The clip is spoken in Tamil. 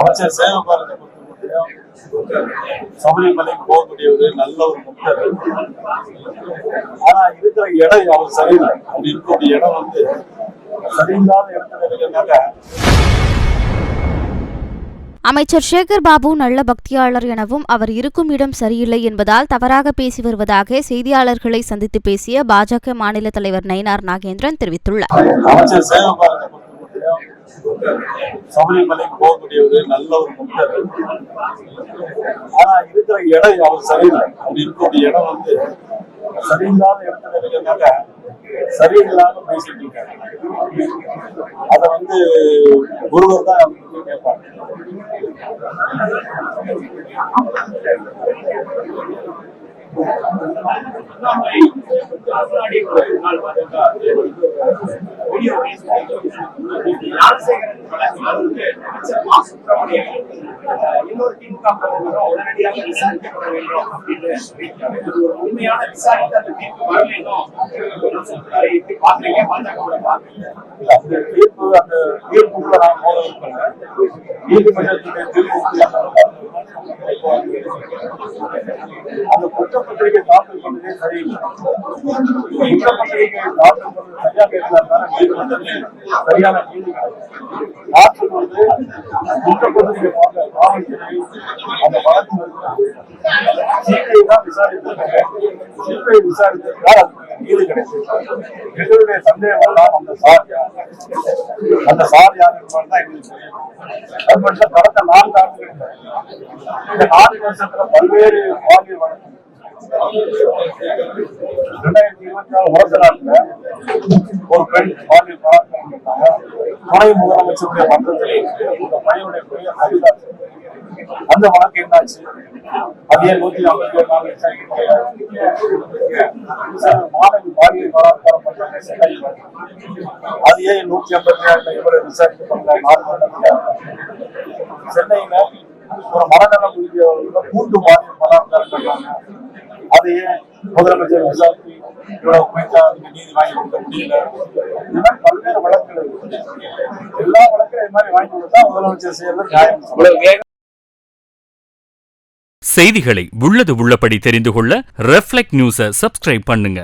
அமைச்சர் சேவபாரத்தை சபரிமலைக்கு போகக்கூடிய ஒரு நல்ல ஒரு பக்தர். ஆனா இருக்கிற இடம் அவர் சரியில்லை. அப்படி இருக்கக்கூடிய இடம் வந்து சரியில்லாத இடத்துல இருக்கிறதுனால. அமைச்சர் சேகர் பாபு நல்ல பக்தியாளர் எனவும் அவர் இருக்கும் இடம் சரியில்லை என்பதால் தவறாக பேசி வருவதாக செய்தியாளர்களை சந்தித்து பேசிய பாஜக மாநில தலைவர் நயினார் நாகேந்திரன் தெரிவித்துள்ளார். அமைச்சர் சேவபாரத்தை சபரிமலைக்கு போகக்கூடிய ஒரு நல்ல ஒரு பக்தர். ஆனா இருக்கிற இடம் அவர் சரியில்லை. அப்படி இருக்கக்கூடிய இடம் வந்து சரியில்லாத இடத்துல இருக்கிறதுனால சரியில்லாம பேசிட்டு இருக்காரு. அத வந்து ஒருவர் தான் கேட்பாங்க. இன்னொரு திமுக உடனடியாக விசாரிக்கப்பட வேண்டும் அப்படின்னு உண்மையான விசாரித்து அந்த தீர்ப்பு வரலையும் எப்படி பாக்குறீங்க? பாஜக பாக்குறீங்க அந்த தீர்ப்புக்குள்ள நான் போக நீதிமன்றத்துடைய தீர்ப்புக்குள்ள அந்த குற்றப்பத்திரிகை தாக்கல் பண்ணதே சரியில்லை. குற்றப்பத்திரிகை தாக்கல் பண்ணது சரியா பேசினால்தான நீதிமன்றத்தில் சரியான நீதி தாக்கல் வந்து குற்றப்பத்திரிகை காவல்துறை அந்த வழக்கு சிபிஐ தான் விசாரித்திருக்காங்க. சிபிஐ விசாரித்திருந்தால் அது நீதி கிடைச்சது. எங்களுடைய சந்தேகம் எல்லாம் அந்த சார் யார் தான் எங்களுக்கு தெரியும். அது மட்டும் கடந்த 4 ஆண்டுகள் இந்த 4 வருஷத்துல பல்வேறு பாலியல் வழக்கு 2024 வருஷ நாட்டுல ஒரு பெண் பாலியல் பலாத்காரம் பண்ணாங்க. துணை முதலமைச்சருடைய மன்றத்திலே இந்த பையனுடைய பெயர் ஹரிதாஸ். அந்த வழக்கு என்னாச்சு? அதே 157 நாள் மாணவி பாலியல் பலாத்காரம் பண்றாங்க சென்னையில். அது ஏன் 187 இவரை விசாரிக்கப்பட்ட 4 வருடத்துல சென்னையில ஒரு மனநலம் கூட்டு பாலியல் பலாத்காரம் பண்றாங்க. அது ஏன் முதலமைச்சர் விசாரித்து இவ்வளவு குறைத்தா அதுக்கு நீதி வாங்கி கொடுக்க முடியல? இந்த மாதிரி பல்வேறு வழக்குகள் இருக்கு. எல்லா வழக்கும் இது மாதிரி வாங்கி கொடுத்தா முதலமைச்சர் செய்யறது நியாயம். செய்திகளை உள்ளது உள்ளபடி தெரிந்து கொள்ள ரெஃப்ளெக்ட் நியூஸை சப்ஸ்கிரைப் பண்ணுங்க.